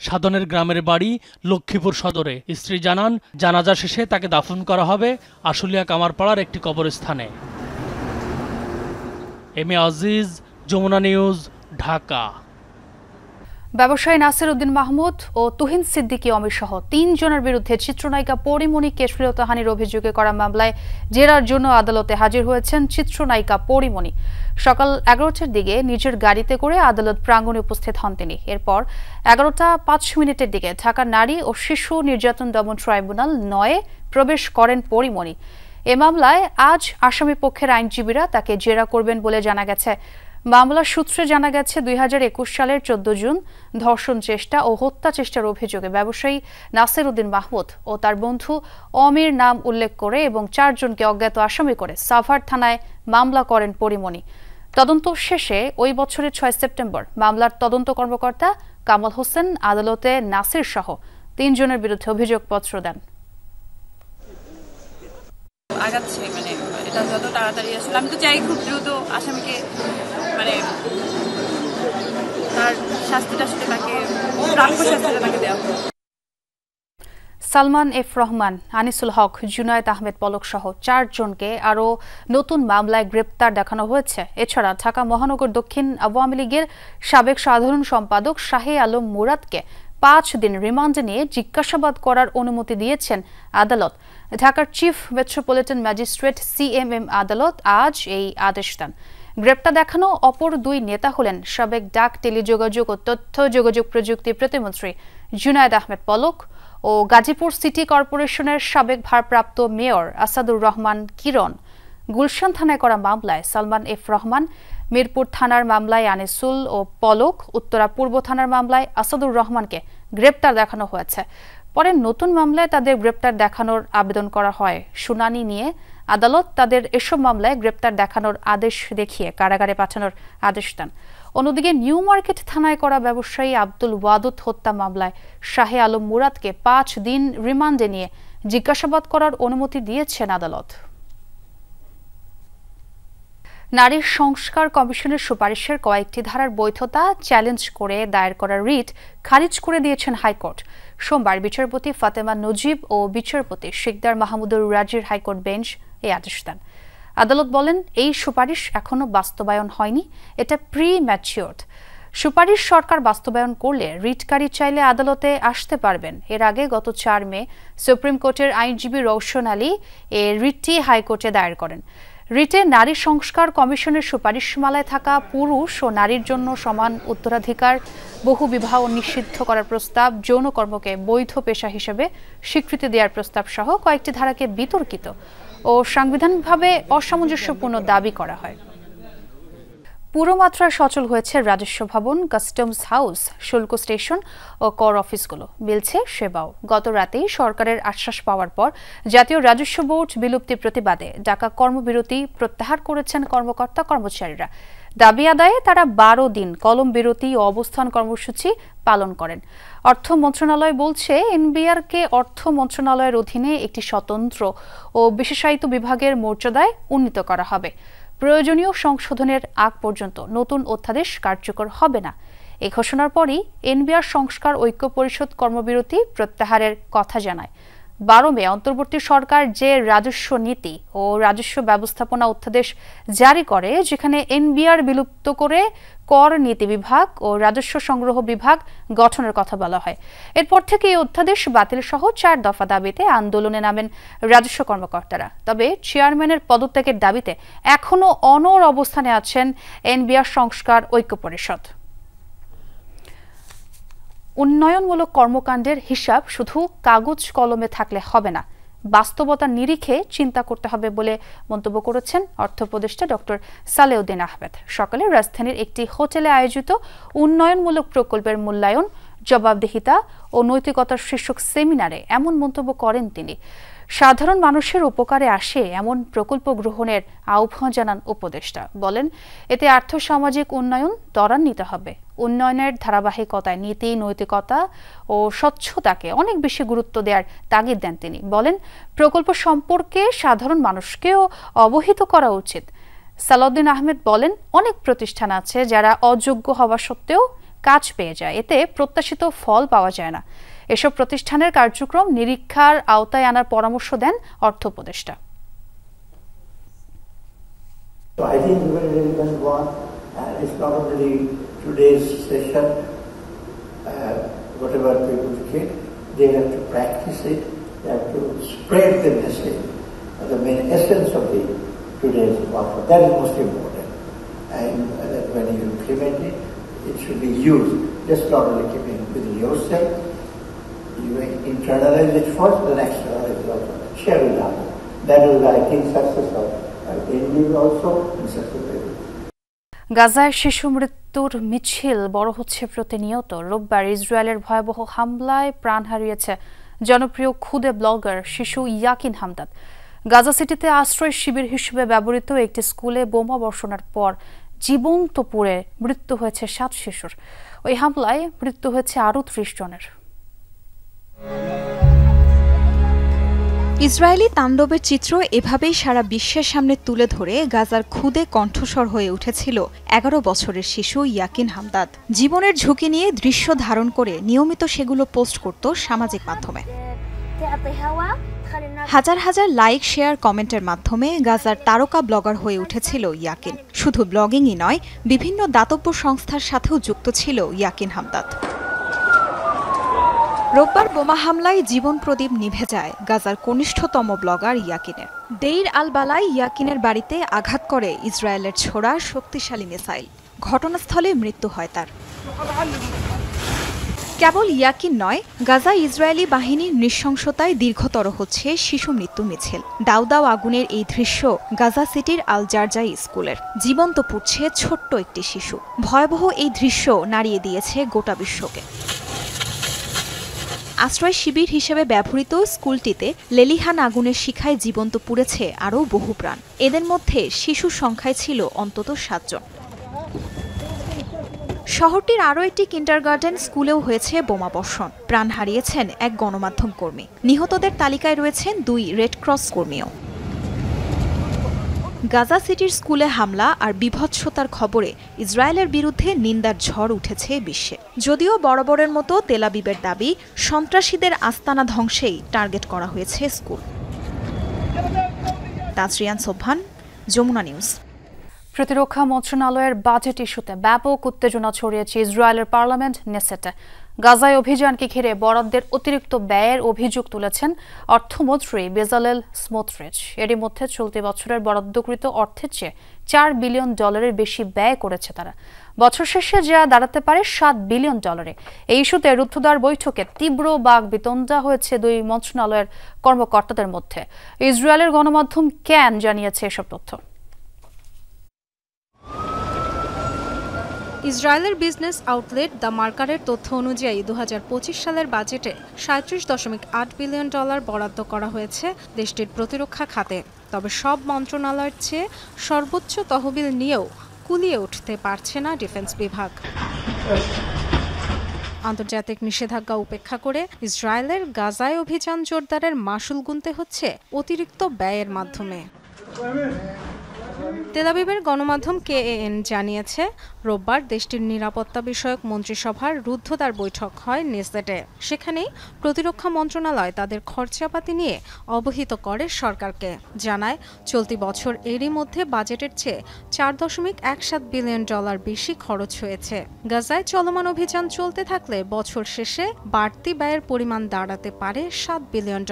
সাধনের গ্রামের বাড়ি লক্ষ্মীপুর সদরে। স্ত্রী জানান জানাজা শেষে তাকে দাফন করা হবে আশুলিয়া কামারপাড়ার একটি কবরস্থানে। M A Aziz, Jamuna news, Dhaka. ব্যবসায়ী নাসির উদ্দিন মাহমুদ ও তুহিন সিদ্দিকী অমির সহ 3 জনের বিরুদ্ধে চিত্রনায়িকা পরিমণিকে শ্লীলতাহানির অভিযোগে করা মামলায় জেরার জন্য আদালতে হাজির হয়েছেন চিত্রনায়িকা পরিমণি। সকাল 11টার দিকে নিজের গাড়িতে করে আদালত প্রাঙ্গণে উপস্থিত হন তিনি। এরপর 11টা 5 মিনিটের দিকে ঢাকা নারী ও শিশু নির্যাতন দমন ট্রাইব্যুনাল 9-এ প্রবেশ করেন পরিমণি। এ মামলায় আজ আসামি পক্ষের আইনজীবীরা তাকে জেরা করবেন বলে জানা গেছে। মামলার সূত্রে জানা গেছে 2021 সালের 14 জুন ধর্ষণ চেষ্টা ও হত্যা চেষ্টার অভিযোগে ব্যবসায়ী নাসির উদ্দিন মাহমুদ ও তার বন্ধু অমির নাম উল্লেখ করে এবং 4 জনকে অজ্ঞাত আসামি করে সাভার থানায় মামলা করেন পরিমণি। তদন্ত শেষে ওই বছরের 6 সেপ্টেম্বর মামলার তদন্ত কর্মকর্তা কামাল হোসেন আদালতে নাসির সহ 3 জনের বিরুদ্ধে অভিযোগপত্র দেন। আগাচ্ছে মানে এটা যত তাড়াতাড়ি আসলে আমি তো চাই খুব দ্রুত আসামিকে মানে তার শাস্তিটা আসলে তাকে প্রাপ্য শাস্তিটা তাকে দেওয়া হবে। সালমান এফ রহমান, আনিসুল হক, জুনায়েদ আহমেদ পলক সহ 4 জনকে আরও নতুন মামলায় গ্রেপ্তার দেখানো হয়েছে। এছাড়া ঢাকা মহানগর দক্ষিণ আওয়ামী লীগের সাবেক সাধারণ সম্পাদক শাহে আলম মুরাদকে 5 দিন রিমান্ডে নিয়ে জিজ্ঞাসাবাদ করার অনুমতি দিয়েছেন আদালত। ঢাকার চিফ মেট্রোপলিটন ম্যাজিস্ট্রেট CMM আদালত আজ এই আদেশ দেন। গ্রেপ্তার দেখানো অপর 2 নেতা হলেন সাবেক ডাক, টেলিযোগাযোগ ও তথ্য যোগাযোগ প্রযুক্তি প্রতিমন্ত্রী জুনায়েদ আহমেদ পলক ও গাজীপুর সিটি কর্পোরেশনের সাবেক ভারপ্রাপ্ত মেয়র আসাদুর রহমান কিরণ। গুলশান থানায় করা মামলায় সালমান এফ রহমান, মিরপুর থানার মামলায় আনিসুল ও পলক, উত্তরা পূর্ব থানার মামলায় আসাদুর রহমানকে গ্রেপ্তার দেখানো হয়েছে। পরে নতুন মামলায় তাদের গ্রেপ্তার দেখানোর আবেদন করা হয়। শুনানি নিয়ে আদালত তাদের এসব মামলায় গ্রেপ্তার দেখানোর আদেশ দেখিয়ে কারাগারে পাঠানোর আদেশ দেন। অন্যদিকে নিউ মার্কেট থানায় করা ব্যবসায়ী আব্দুল ওয়াদুদ হত্যা মামলায় শাহে আলম মুরাদকে 5 দিন রিমান্ডে নিয়ে জিজ্ঞাসাবাদ করার অনুমতি দিয়েছেন আদালত। নারী সংস্কার কমিশনের সুপারিশের কয়েকটি ধারার বৈধতা চ্যালেঞ্জ করে দায়ের করা রিট খারিজ করে দিয়েছেন হাইকোর্ট। সোমবার বিচারপতি ফাতেমা নজিব ও বিচারপতি শিকদার মাহমুদুর রাজির হাইকোর্ট বেঞ্চ এই আদেশ দেন। আদালত বলেন, এই সুপারিশ এখনো বাস্তবায়ন হয়নি, এটা প্রি-ম্যাচিওরড। সুপারিশ সরকার বাস্তবায়ন করলে রিটকারী চাইলে আদালতে আসতে পারবেন। এর আগে গত 4 মে সুপ্রিম কোর্টের আইনজীবী রওশন আলী এ রিটটি হাইকোর্টে দায়ের করেন। রিটে নারী সংস্কার কমিশনের সুপারিশমালায় থাকা পুরুষ ও নারীর জন্য সমান উত্তরাধিকার, বহু বিবাহ নিষিদ্ধ করার প্রস্তাব, যৌন কর্মকে বৈধ পেশা হিসেবে স্বীকৃতি দেওয়ার প্রস্তাব সহ কয়েকটি ধারাকে বিতর্কিত ও সাংবিধানিকভাবে অসামঞ্জস্যপূর্ণ দাবি করা হয়। পুরো মাত্রায় সচল হয়েছে রাজস্ব ভবন, কাস্টমস হাউস, শুল্ক স্টেশন ও কর অফিসগুলো, মিলছে সেবাও। গত রাতেই সরকারের আশ্বাস পাওয়ার পর জাতীয় রাজস্ব বোর্ড বিলুপ্তির প্রতিবাদে ডাকা কর্মবিরতি প্রত্যাহার করেছেন কর্মকর্তা কর্মচারীরা। দাবি আদায়ে তারা 12 দিন কলম বিরতি ও অবস্থান কর্মসূচি পালন করেন। অর্থ মন্ত্রণালয় বলছে, এনবিআরকে অর্থ মন্ত্রণালয়ের অধীনে একটি স্বতন্ত্র ও বিশেষায়িত বিভাগের মর্যাদায় উন্নীত করা হবে। প্রয়োজনীয় সংশোধনের আগ পর্যন্ত নতুন অধ্যাদেশ কার্যকর হবে না। এই ঘোষণার পরই এনবিআর সংস্কার ঐক্য পরিষদ কর্মবিরতি প্রত্যাহারের কথা জানায়। 12 মে অন্তর্বর্তী সরকার যে রাজস্ব নীতি ও রাজস্ব ব্যবস্থাপনা অধ্যাদেশ জারি করে, যেখানে এনবিআর বিলুপ্ত করে কর নীতি বিভাগ ও রাজস্ব সংগ্রহ বিভাগ গঠনের কথা বলা হয়। এরপর থেকে এই অধ্যাদেশ বাতিল সহ 4 দফা দাবিতে আন্দোলনে নামেন রাজস্ব কর্মকর্তারা। তবে চেয়ারম্যানের পদত্যাগের দাবিতে এখনো অনড় অবস্থানে আছেন এনবিআর সংস্কার ঐক্য পরিষদ। উন্নয়নমূলক কর্মকাণ্ডের হিসাব শুধু কাগজ কলমে থাকলে হবে না, বাস্তবতার নিরিখে চিন্তা করতে হবে বলে মন্তব্য করেছেন অর্থ উপদেষ্টা ডক্টর সালেউদ্দিন আহমেদ। সকালে রাজধানীর একটি হোটেলে আয়োজিত উন্নয়নমূলক প্রকল্পের মূল্যায়ন, জবাবদিহিতা ও নৈতিকতার শীর্ষক সেমিনারে এমন মন্তব্য করেন তিনি। সাধারণ মানুষের উপকারে আসে এমন প্রকল্প গ্রহণের আহ্বান জানান উপদেষ্টা। বলেন, এতে আর্থসামাজিক উন্নয়ন ত্বরান্বিত হবে। উন্নয়নের ধারাবাহিকতায় নীতি, নৈতিকতা ও স্বচ্ছতাকে অনেক বেশি গুরুত্ব দেওয়ার তাগিদ দেন তিনি। বলেন, প্রকল্প সম্পর্কে সাধারণ মানুষকেও অবহিত করা উচিত। সালাউদ্দিন আহমেদ বলেন, অনেক প্রতিষ্ঠান আছে যারা অযোগ্য হওয়া সত্ত্বেও কাজ পেয়ে যায়, এতে প্রত্যাশিত ফল পাওয়া যায় না। এসব প্রতিষ্ঠানের কার্যক্রম নিরীক্ষার আওতায় আনার পরামর্শ দেন অর্থ উপদেষ্টা। Today's session, whatever people get, they have to practice it, they have to spread the message, the main essence of the today's workshop. That is most important. And when you implement it, it should be used. Just not only keeping it within yourself, you internalize it first, then externalize it also. Share it out. That will, I think, success of India also and success of গাজায় শিশু মৃত্যুর মিছিল বড় হচ্ছে প্রতিনিয়ত। রোববার ইসরায়েলের ভয়াবহ হামলায় প্রাণ হারিয়েছে জনপ্রিয় খুদে ব্লগার শিশু ইয়াকিন হামদাদ। গাজা সিটিতে আশ্রয় শিবির হিসেবে ব্যবহৃত একটি স্কুলে বোমা বর্ষণের পর জীবন্ত পুড়ে মৃত্যু হয়েছে 7 শিশুর। ওই হামলায় মৃত্যু হয়েছে আরও 30 জনের। ইসরায়েলি তাণ্ডবের চিত্র এভাবেই সারা বিশ্বের সামনে তুলে ধরে গাজার খুদে কণ্ঠস্বর হয়ে উঠেছিল 11 বছরের শিশু ইয়াকিন হামদাদ। জীবনের ঝুঁকি নিয়ে দৃশ্য ধারণ করে নিয়মিত সেগুলো পোস্ট করত সামাজিক মাধ্যমে। হাজার হাজার লাইক, শেয়ার, কমেন্টের মাধ্যমে গাজার তারকা ব্লগার হয়ে উঠেছিল ইয়াকিন। শুধু ব্লগিংই নয়, বিভিন্ন দাতব্য সংস্থার সাথেও যুক্ত ছিল ইয়াকিন হামদাদ। রোববার বোমা হামলায় জীবন প্রদীপ নিভে যায় গাজার কনিষ্ঠতম ব্লগার ইয়াকিনের। দেইর আল বালায় ইয়াকিনের বাড়িতে আঘাত করে ইসরায়েলের ছোড়া শক্তিশালী মিসাইল। ঘটনাস্থলে মৃত্যু হয় তার। কেবল ইয়াকিন নয়, গাজা ইসরায়েলি বাহিনীর নৃশংসতায় দীর্ঘতর হচ্ছে শিশু মৃত্যু মিছিল। দাউ দাউ আগুনের এই দৃশ্য গাজা সিটির আল জারজাই স্কুলের। জীবন্ত পুড়ছে ছোট্ট একটি শিশু। ভয়াবহ এই দৃশ্য নাড়িয়ে দিয়েছে গোটা বিশ্বকে। আশ্রয় শিবির হিসেবে ব্যবহৃত স্কুলটিতে লেলিহান আগুনের শিখায় জীবন্ত পুড়েছে আরও বহু প্রাণ। এদের মধ্যে শিশুর সংখ্যায় ছিল অন্তত 7 জন। শহরটির আরও একটি কিন্ডারগার্টেন স্কুলেও হয়েছে বোমাবর্ষণ। প্রাণ হারিয়েছেন এক গণমাধ্যম কর্মী। নিহতদের তালিকায় রয়েছেন 2 রেড ক্রস কর্মীও। গাজা সিটির স্কুলে হামলা আর বিভৎসতার খবরে ইসরায়েলের বিরুদ্ধে নিন্দার ঝড় উঠেছে বিশ্বে। যদিও বরাবরের মতো তেল আবিবের দাবি, সন্ত্রাসীদের আস্তানা ধ্বংসেই টার্গেট করা হয়েছে স্কুল। তাজরিয়ান সোবহান, যমুনা নিউজ। প্রতিরক্ষা মন্ত্রণালয়ের বাজেট ইস্যুতে ব্যাপক উত্তেজনা ছড়িয়েছে ইসরায়েলের পার্লামেন্ট নেসেটে। গাজায় অভিযানকে ঘিরে বরাদ্দের অতিরিক্ত ব্যয়ের অভিযোগ তুলেছেন অর্থমন্ত্রী বেজালেল স্মোটরিচ। এরই মধ্যে চলতি বছরের বরাদ্দকৃত অর্থের চেয়ে $4 বিলিয়ন বেশি ব্যয় করেছে তারা। বছর শেষে যা দাঁড়াতে পারে $7 বিলিয়ন। এই ইস্যুতে রুদ্ধদ্বার বৈঠকে তীব্র বাকবিতণ্ডা হয়েছে 2 মন্ত্রণালয়ের কর্মকর্তাদের মধ্যে। ইসরায়েলের গণমাধ্যম ক্যান জানিয়েছে এসব তথ্য। ইসরায়েলের বিজনেস আউটলেট দ্য মার্কারের তথ্য অনুযায়ী 2025 সালের বাজেটে $37.8 বিলিয়ন বরাদ্দ করা হয়েছে দেশটির প্রতিরক্ষা খাতে। তবে সব মন্ত্রণালয়ের চেয়ে সর্বোচ্চ তহবিল নিয়েও কুলিয়ে উঠতে পারছে না ডিফেন্স বিভাগ। আন্তর্জাতিক নিষেধাজ্ঞা উপেক্ষা করে ইসরায়েলের গাজায় অভিযান জোরদারের মাশুল গুনতে হচ্ছে অতিরিক্ত ব্যয়ের মাধ্যমে। তেল আবিবের গণমাধ্যম KAN জানিয়েছে, রোববার দেশটির নিরাপত্তা বিষয়ক মন্ত্রিসভার রুদ্ধদ্বার বৈঠক হয় নেসেটে। সেখানেই প্রতিরক্ষা মন্ত্রণালয় তাদের খরচাপাতি নিয়ে অবহিত করে সরকারকে। জানায়, চলতি বছর এরই মধ্যে বাজেটের চেয়ে $4.17 বিলিয়ন বেশি খরচ হয়েছে। গাজায় চলমান অভিযান চলতে থাকলে বছর শেষে বাড়তি ব্যয়ের পরিমাণ দাঁড়াতে পারে $7 বিলিয়ন।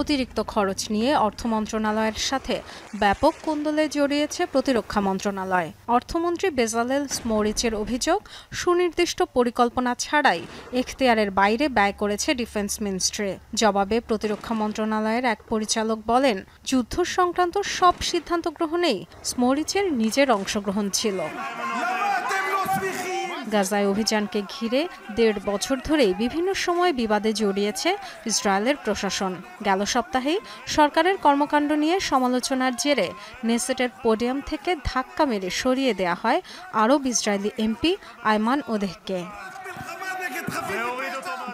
অতিরিক্ত খরচ নিয়ে অর্থ মন্ত্রণালয়ের সাথে ব্যাপক কোন্দলে জড়িয়েছে প্রতিরক্ষা মন্ত্রণালয়। অর্থমন্ত্রী বেজালেল স্মোরিচের অভিযোগ, সুনির্দিষ্ট পরিকল্পনা ছাড়াই এখতিয়ারের বাইরে ব্যয় করেছে ডিফেন্স মিনিস্ট্রি। জবাবে প্রতিরক্ষা মন্ত্রণালয়ের এক পরিচালক বলেন, যুদ্ধ সংক্রান্ত সব সিদ্ধান্ত গ্রহণেই স্মোরিচের নিজের অংশগ্রহণ ছিল। গাজায় অভিযানকে ঘিরে 1.5 বছর ধরেই বিভিন্ন সময় বিবাদে জড়িয়েছে ইসরায়েলের প্রশাসন। গেল সপ্তাহেই সরকারের কর্মকাণ্ড নিয়ে সমালোচনার জেরে নেসেটের পোডিয়াম থেকে ধাক্কা মেরে সরিয়ে দেয়া হয় আরব ইসরায়েলি এমপি আয়মান ওদেহকে।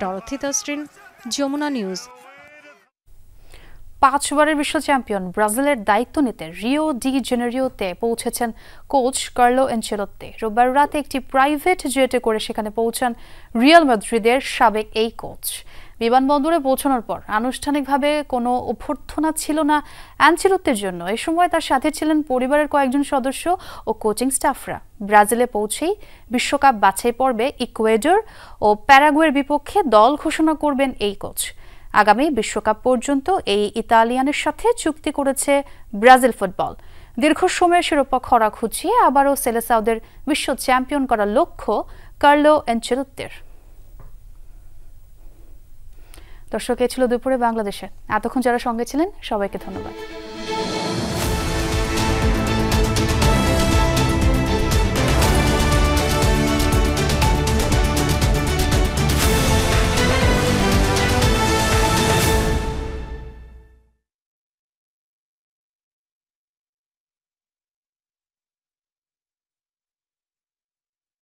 Dorothy Tasrin, Jamuna news. 5 বারের বিশ্ব চ্যাম্পিয়ন ব্রাজিলের দায়িত্ব নিতে রিও ডি জেনেরিওতে পৌঁছেছেন কোচ কার্লো এনচেলোত্তি। রোববার রাতে একটি প্রাইভেট জেটে করে সেখানে পৌঁছান রিয়াল মাদ্রিদের সাবেক এই কোচ। বিমানবন্দরে পৌঁছানোর পর আনুষ্ঠানিকভাবে কোনো অভ্যর্থনা ছিল না অ্যানচেলোত্তির জন্য। এই সময় তার সাথে ছিলেন পরিবারের কয়েকজন সদস্য ও কোচিং স্টাফরা। ব্রাজিলে পৌঁছেই বিশ্বকাপ বাছাই পর্বে ইকুয়েডর ও প্যারাগুয়ের বিপক্ষে দল ঘোষণা করবেন এই কোচ। আগামী বিশ্বকাপ পর্যন্ত এই ইতালিয়ানের সাথে চুক্তি করেছে ব্রাজিল ফুটবল। দীর্ঘ সময়ের শিরোপা খরা খুঁজিয়ে আবারও সেলেসাওদের বিশ্ব চ্যাম্পিয়ন করার লক্ষ্য কার্লো এনচেলোত্তির। দর্শক, এ ছিল দুপুরে বাংলাদেশে। এতক্ষণ যারা সঙ্গে ছিলেন সবাইকে ধন্যবাদ।